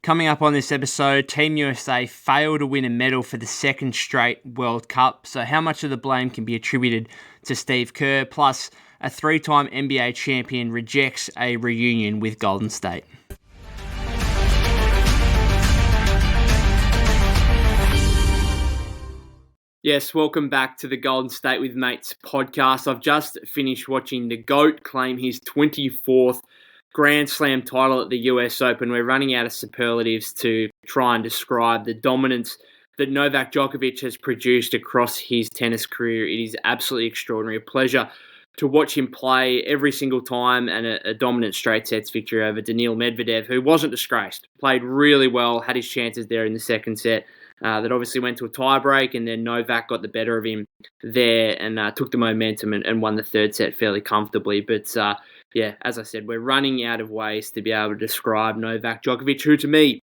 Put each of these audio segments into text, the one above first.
Coming up on this episode, Team USA failed to win a medal for the second straight World Cup. So how much of the blame can be attributed to Steve Kerr? Plus, a three-time NBA champion rejects a reunion with Golden State. Yes, welcome back to the Golden State with Mates podcast. I've just finished watching the GOAT claim his 24th Grand Slam title at the US Open. We're running out of superlatives to try and describe the dominance that Novak Djokovic has produced across his tennis career. It is absolutely extraordinary. A pleasure to watch him play every single time, and a dominant straight sets victory over Daniil Medvedev, who wasn't disgraced. Played really well, had his chances there in the second set. That obviously went to a tiebreak, and then Novak got the better of him there and took the momentum and won the third set fairly comfortably. But yeah, as I said, we're running out of ways to be able to describe Novak Djokovic, who to me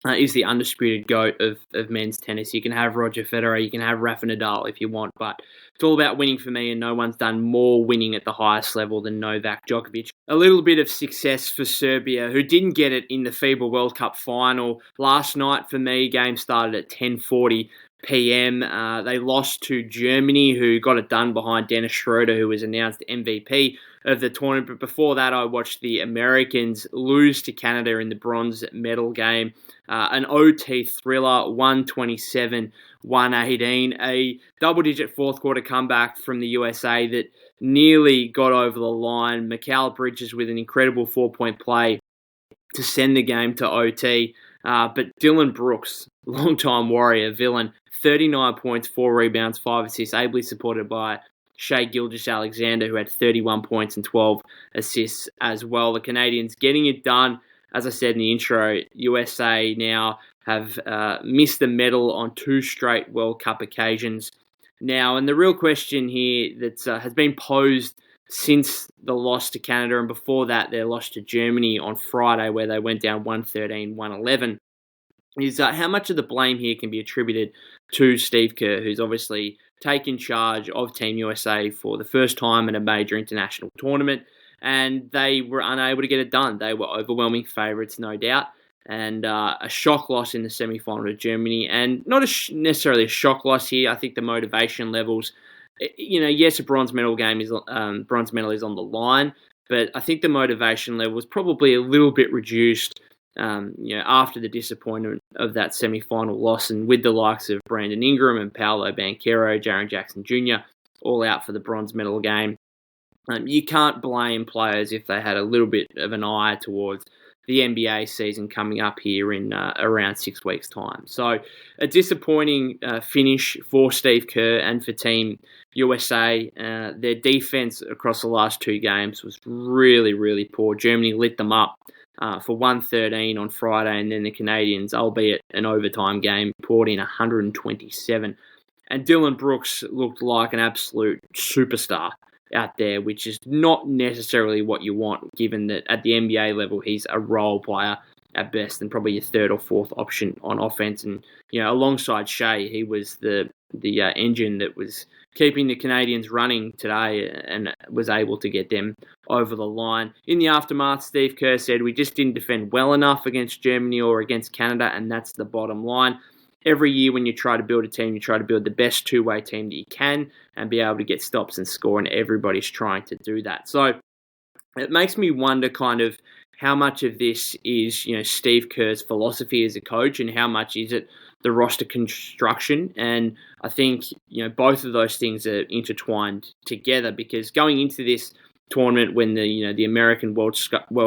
is the undisputed GOAT of men's tennis. You can have Roger Federer, you can have Rafa Nadal if you want, but it's all about winning for me, and no one's done more winning at the highest level than Novak Djokovic. A little bit of success for Serbia, who didn't get it in the FIBA World Cup final. Last night, for me, game started at 10:40 p.m. They lost to Germany, who got it done behind Dennis Schroeder, who was announced MVP of the tournament. But before that, I watched the Americans lose to Canada in the bronze medal game. An OT thriller, 127-118. A double-digit fourth-quarter comeback from the USA that nearly got over the line. Mikal Bridges with an incredible four-point play to send the game to OT. But Dylan Brooks, longtime Warrior villain, 39 points, 4 rebounds, 5 assists, ably supported by Shai Gilgeous-Alexander, who had 31 points and 12 assists as well. The Canadians getting it done. As I said in the intro, USA now have missed the medal on 2 straight World Cup occasions now. And the real question here that has been posed since the loss to Canada, and before that their loss to Germany on Friday, where they went down 113-111, is how much of the blame here can be attributed to Steve Kerr, who's obviously taken charge of Team USA for the first time in a major international tournament, and they were unable to get it done. They were overwhelming favourites, no doubt, and a shock loss in the semi-final to Germany, and not necessarily a shock loss here. I think the motivation levels, yes, a bronze medal is on the line, but I think the motivation level was probably a little bit reduced after the disappointment of that semi-final loss, and with the likes of Brandon Ingram and Paolo Banchero, Jaren Jackson Jr. all out for the bronze medal game. You can't blame players if they had a little bit of an eye towards the NBA season coming up here in around 6 weeks' time. So a disappointing finish for Steve Kerr and for Team USA. Their defense across the last 2 games was really, really poor. Germany lit them up for 113 on Friday, and then the Canadians, albeit an overtime game, poured in 127. And Dylan Brooks looked like an absolute superstar out there, which is not necessarily what you want, given that at the NBA level, he's a role player at best and probably your 3rd or 4th option on offense. And, alongside Shai, he was the engine that was keeping the Canadians running today and was able to get them over the line. In the aftermath, Steve Kerr said, "We just didn't defend well enough against Germany or against Canada, and that's the bottom line. Every year when you try to build a team, you try to build the best two-way team that you can and be able to get stops and score, and everybody's trying to do that." So it makes me wonder kind of how much of this is, Steve Kerr's philosophy as a coach, and how much is it the roster construction. And I think, both of those things are intertwined together, because going into this tournament, when the American World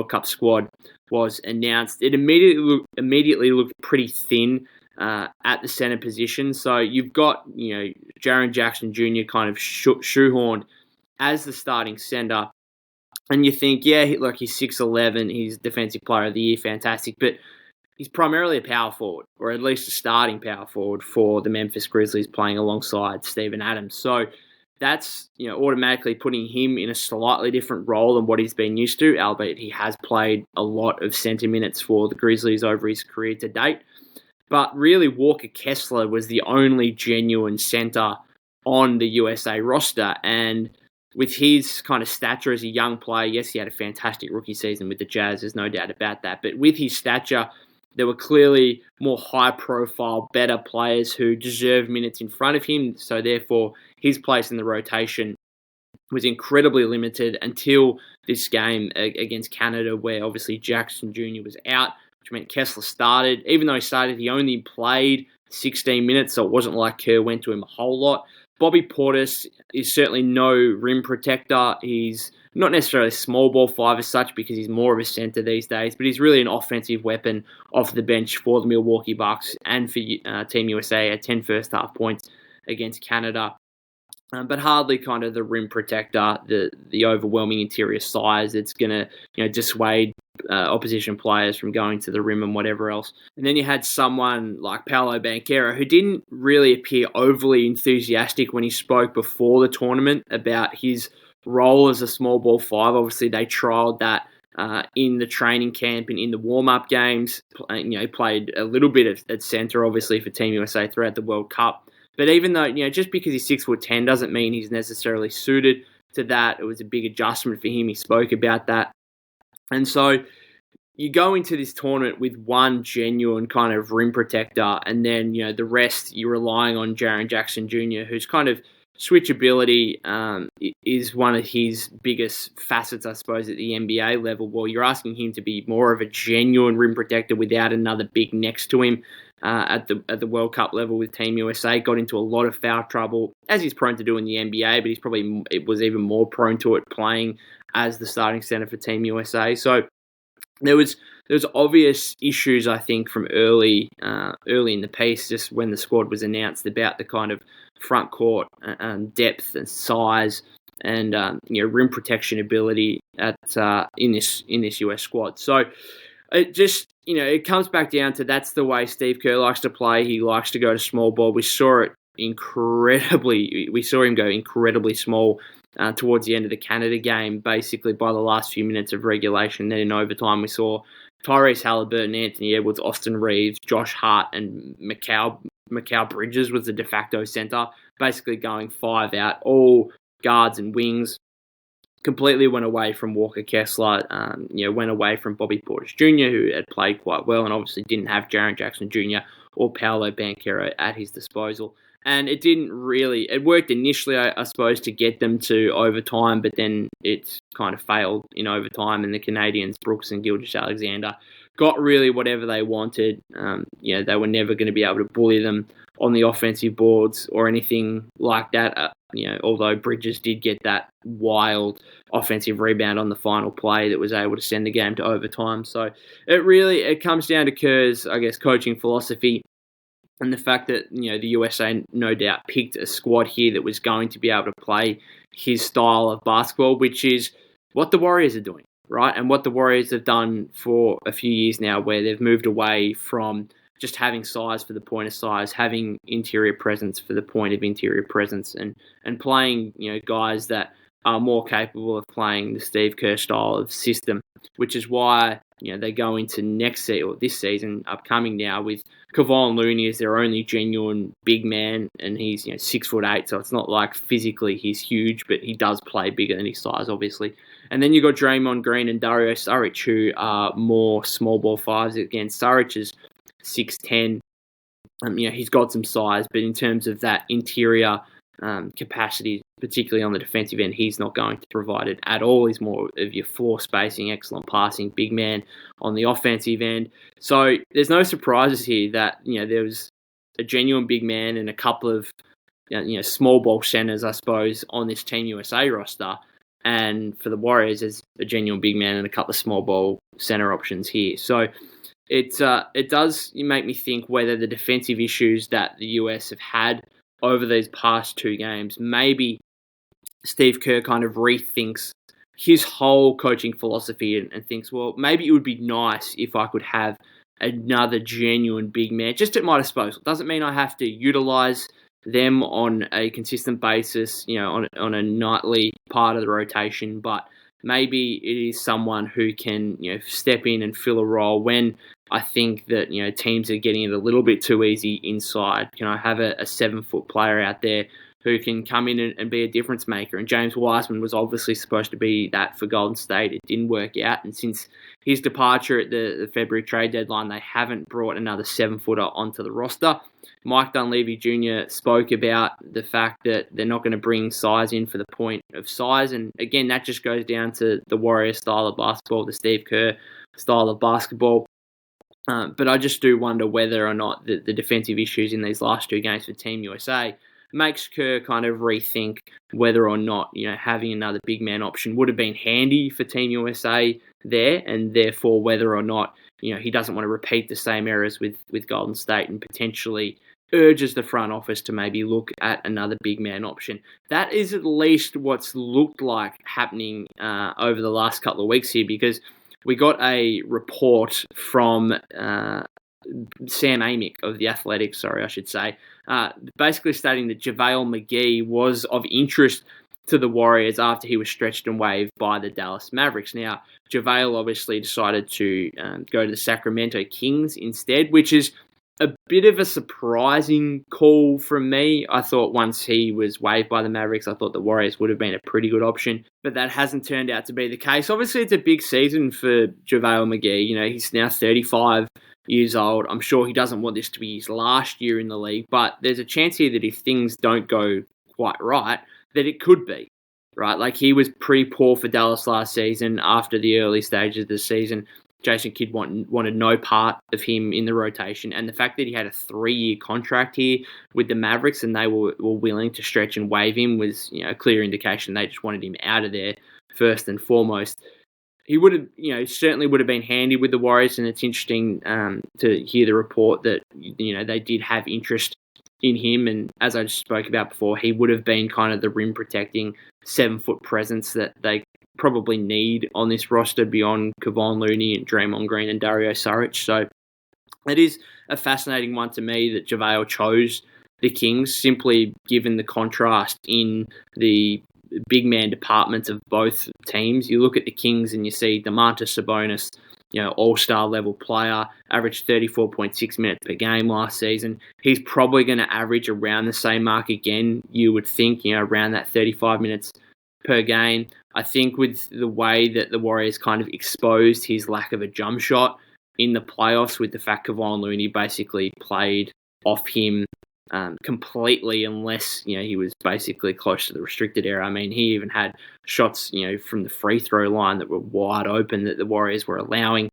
Cup squad was announced, it immediately looked pretty thin at the center position. So you've got, Jaren Jackson Jr. kind of shoehorned as the starting center. And you think, he's 6'11", he's Defensive Player of the Year, fantastic. But he's primarily a power forward, or at least a starting power forward for the Memphis Grizzlies, playing alongside Steven Adams. So that's, automatically putting him in a slightly different role than what he's been used to, albeit he has played a lot of center minutes for the Grizzlies over his career to date. But really, Walker Kessler was the only genuine center on the USA roster. And with his kind of stature as a young player, yes, he had a fantastic rookie season with the Jazz, there's no doubt about that. But with his stature there were clearly more high-profile, better players who deserved minutes in front of him. So therefore, his place in the rotation was incredibly limited until this game against Canada, where obviously Jackson Jr. was out, which meant Kessler started. Even though he started, he only played 16 minutes, so it wasn't like Kerr went to him a whole lot. Bobby Portis is certainly no rim protector. He's not necessarily a small ball five as such because he's more of a center these days, but he's really an offensive weapon off the bench for the Milwaukee Bucks and for Team USA at 10 first half points against Canada. But hardly kind of the rim protector, the overwhelming interior size that's going to dissuade opposition players from going to the rim and whatever else. And then you had someone like Paolo Banchero, who didn't really appear overly enthusiastic when he spoke before the tournament about his role as a small ball five. Obviously, they trialled that in the training camp and in the warm-up games. He played a little bit at center, obviously, for Team USA throughout the World Cup. But even though, just because he's 6'10" doesn't mean he's necessarily suited to that. It was a big adjustment for him. He spoke about that. And so you go into this tournament with one genuine kind of rim protector, and then, the rest you're relying on Jaren Jackson Jr., whose kind of switchability is one of his biggest facets, I suppose, at the NBA level. Well, you're asking him to be more of a genuine rim protector without another big next to him. At the World Cup level with Team USA, got into a lot of foul trouble, as he's prone to do in the NBA, but it was even more prone to it playing as the starting center for Team USA. So there was obvious issues, I think, from early in the piece, just when the squad was announced, about the kind of front court depth and size and rim protection ability in this US squad. So it just, it comes back down to that's the way Steve Kerr likes to play. He likes to go to small ball. We saw him go incredibly small towards the end of the Canada game, basically by the last few minutes of regulation. Then in overtime, we saw Tyrese Halliburton, Anthony Edwards, Austin Reeves, Josh Hart, and Mikal Bridges was the de facto center, basically going 5 out, all guards and wings. Completely went away from Walker Kessler, went away from Bobby Portis Jr., who had played quite well and obviously didn't have Jaren Jackson Jr. or Paolo Banchero at his disposal. And it worked initially, I suppose, to get them to overtime, but then it kind of failed in overtime, and the Canadians, Brooks and Gilgeous-Alexander, got really whatever they wanted. They were never going to be able to bully them on the offensive boards or anything like that. Although Bridges did get that wild offensive rebound on the final play that was able to send the game to overtime. So it comes down to Kerr's, I guess, coaching philosophy and the fact that, the USA no doubt picked a squad here that was going to be able to play his style of basketball, which is what the Warriors are doing, right? And what the Warriors have done for a few years now, where they've moved away from just having size for the point of size, having interior presence for the point of interior presence, and playing, guys that are more capable of playing the Steve Kerr style of system, which is why, they go into next season, or this season upcoming now, with Kevon Looney as their only genuine big man, and he's 6'8", so it's not like physically he's huge, but he does play bigger than his size, obviously. And then you got Draymond Green and Dario Saric, who are more small ball fives. Again, Saric is 6'10". He's got some size, but in terms of that interior capacity, particularly on the defensive end, he's not going to provide it at all. He's more of your floor spacing, excellent passing, big man on the offensive end. So there's no surprises here that there was a genuine big man and a couple of small ball centers, I suppose, on this Team USA roster. And for the Warriors, there's a genuine big man and a couple of small ball center options here. So it does make me think whether the defensive issues that the US have had over these past 2 games, maybe Steve Kerr kind of rethinks his whole coaching philosophy and thinks, well, maybe it would be nice if I could have another genuine big man just at my disposal. Doesn't mean I have to utilize them on a consistent basis, on a nightly part of the rotation, but maybe it is someone who can, step in and fill a role when I think that, teams are getting it a little bit too easy inside. Can I have a 7-foot player out there who can come in and be a difference maker. And James Wiseman was obviously supposed to be that for Golden State. It didn't work out. And since his departure at the February trade deadline, they haven't brought another 7-footer onto the roster. Mike Dunleavy Jr. spoke about the fact that they're not going to bring size in for the point of size. And again, that just goes down to the Warriors style of basketball, the Steve Kerr style of basketball. But I just do wonder whether or not the defensive issues in these last 2 games for Team USA makes Kerr kind of rethink whether or not, having another big man option would have been handy for Team USA there, and therefore whether or not, he doesn't want to repeat the same errors with Golden State and potentially urges the front office to maybe look at another big man option. That is at least what's looked like happening over the last couple of weeks here, because we got a report from Sam Amick of The Athletic, basically stating that JaVale McGee was of interest to the Warriors after he was stretched and waived by the Dallas Mavericks. Now, JaVale obviously decided to go to the Sacramento Kings instead, which is a bit of a surprising call from me. I thought once he was waived by the Mavericks, I thought the Warriors would have been a pretty good option, but that hasn't turned out to be the case. Obviously, it's a big season for JaVale McGee. He's now 35 years old. I'm sure he doesn't want this to be his last year in the league, but there's a chance here that if things don't go quite right, that it could be, right? Like, he was pretty poor for Dallas last season after the early stages of the season. Jason Kidd wanted no part of him in the rotation, and the fact that he had a 3-year contract here with the Mavericks and they were willing to stretch and waive him was a clear indication they just wanted him out of there first and foremost. He would have, certainly would have been handy with the Warriors, and it's interesting to hear the report that they did have interest in him, and as I just spoke about before, he would have been kind of the rim protecting 7-foot presence that they probably need on this roster beyond Kevon Looney and Draymond Green and Dario Saric. So it is a fascinating one to me that JaVale chose the Kings, simply given the contrast in the big man departments of both teams. You look at the Kings and you see Domantas Sabonis, all-star level player, averaged 34.6 minutes per game last season. He's probably going to average around the same mark again, you would think, around that 35 minutes per game. I think with the way that the Warriors kind of exposed his lack of a jump shot in the playoffs, with the fact Kevon Looney basically played off him completely, unless he was basically close to the restricted area. I mean, he even had shots from the free throw line that were wide open that the Warriors were allowing.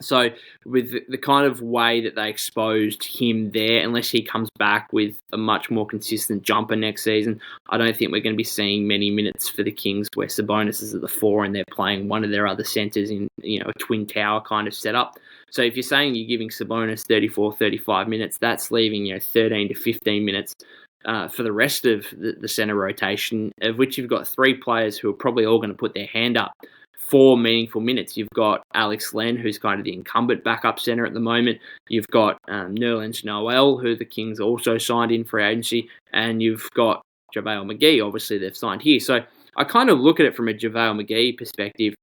So with the kind of way that they exposed him there, unless he comes back with a much more consistent jumper next season, I don't think we're going to be seeing many minutes for the Kings where Sabonis is at the 4 and they're playing one of their other centers in a twin tower kind of setup. So if you're saying you're giving Sabonis 34, 35 minutes, that's leaving 13 to 15 minutes for the rest of the center rotation, of which you've got 3 players who are probably all going to put their hand up for meaningful minutes. You've got Alex Len, who's kind of the incumbent backup center at the moment. You've got Nerlens Noel, who the Kings also signed in for agency. And you've got JaVale McGee, obviously they've signed here. So I kind of look at it from a JaVale McGee perspective.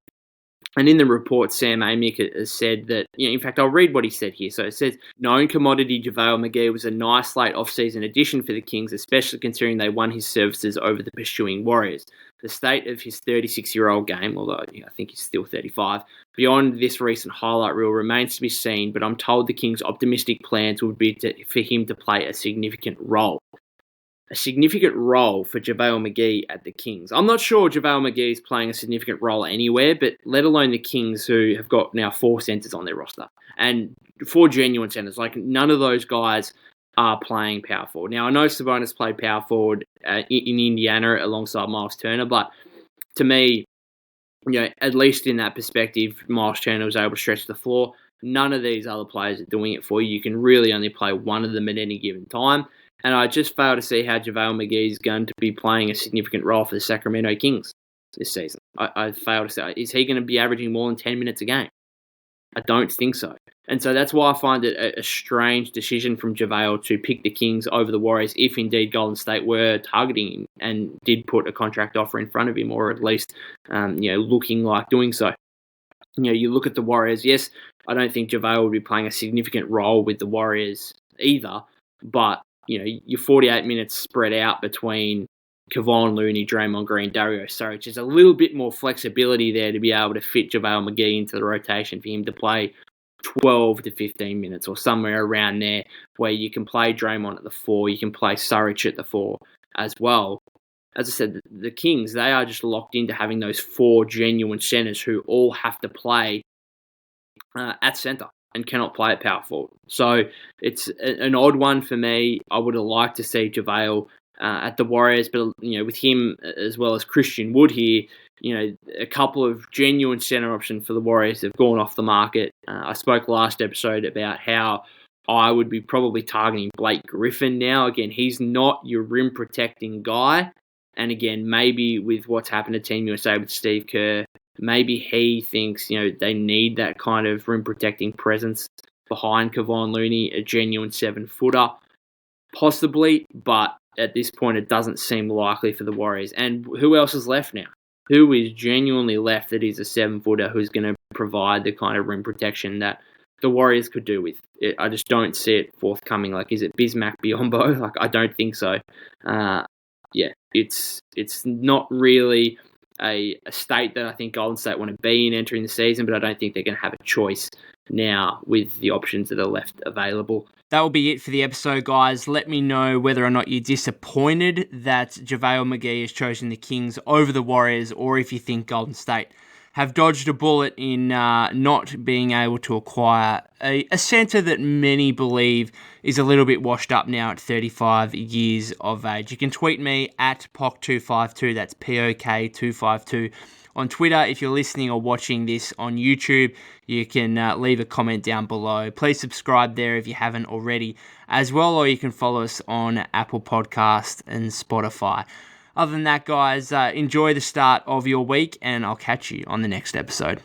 And in the report, Sam Amick has said that, in fact, I'll read what he said here. So it says, known commodity JaVale McGee was a nice late off-season addition for the Kings, especially considering they won his services over the pursuing Warriors. The state of his 36-year-old game, although I think he's still 35, beyond this recent highlight reel remains to be seen, but I'm told the Kings' optimistic plans would be for him to play a significant role. A significant role for JaVale McGee at the Kings. I'm not sure JaVale McGee is playing a significant role anywhere, but let alone the Kings, who have got now 4 centers on their roster. And 4 genuine centers. Like, none of those guys are playing power forward. Now, I know Sabonis played power forward in Indiana alongside Miles Turner, but to me, at least in that perspective, Miles Turner was able to stretch the floor. None of these other players are doing it for you. You can really only play one of them at any given time. And I just fail to see how JaVale McGee is going to be playing a significant role for the Sacramento Kings this season. I fail to say, is he going to be averaging more than 10 minutes a game? I don't think so. And so that's why I find it a strange decision from JaVale to pick the Kings over the Warriors, if indeed Golden State were targeting him and did put a contract offer in front of him, or at least looking like doing so. You look at the Warriors. Yes, I don't think JaVale would be playing a significant role with the Warriors either, but your 48 minutes spread out between Kevon Looney, Draymond Green, Dario Saric. There's a little bit more flexibility there to be able to fit JaVale McGee into the rotation for him to play 12 to 15 minutes or somewhere around there, where you can play Draymond at the 4, you can play Saric at the 4 as well. As I said, the Kings, they are just locked into having those 4 genuine centers who all have to play at center and cannot play at power forward. So it's an odd one for me. I would have liked to see JaVale at the Warriors, but with him as well as Christian Wood here, a couple of genuine center options for the Warriors have gone off the market. I spoke last episode about how I would be probably targeting Blake Griffin now. Again, he's not your rim protecting guy. And again, maybe with what's happened to Team USA with Steve Kerr, maybe he thinks, they need that kind of rim protecting presence behind Kevon Looney, a genuine 7-footer, possibly, but at this point it doesn't seem likely for the Warriors. And who else is left now? Who is genuinely left that is a 7-footer who's going to provide the kind of rim protection that the Warriors could do with it? I just don't see it forthcoming. Like, is it Bismack Biyombo? Like, I don't think so. It's not really a state that I think Golden State want to be in entering the season, but I don't think they're going to have a choice now with the options that are left available. That will be it for the episode, guys. Let me know whether or not you're disappointed that JaVale McGee has chosen the Kings over the Warriors, or if you think Golden State have dodged a bullet in not being able to acquire a center that many believe is a little bit washed up now at 35 years of age. You can tweet me at POK252, that's POK252. On Twitter, if you're listening or watching this on YouTube, you can leave a comment down below. Please subscribe there if you haven't already as well, or you can follow us on Apple Podcast and Spotify. Other than that, guys, enjoy the start of your week, and I'll catch you on the next episode.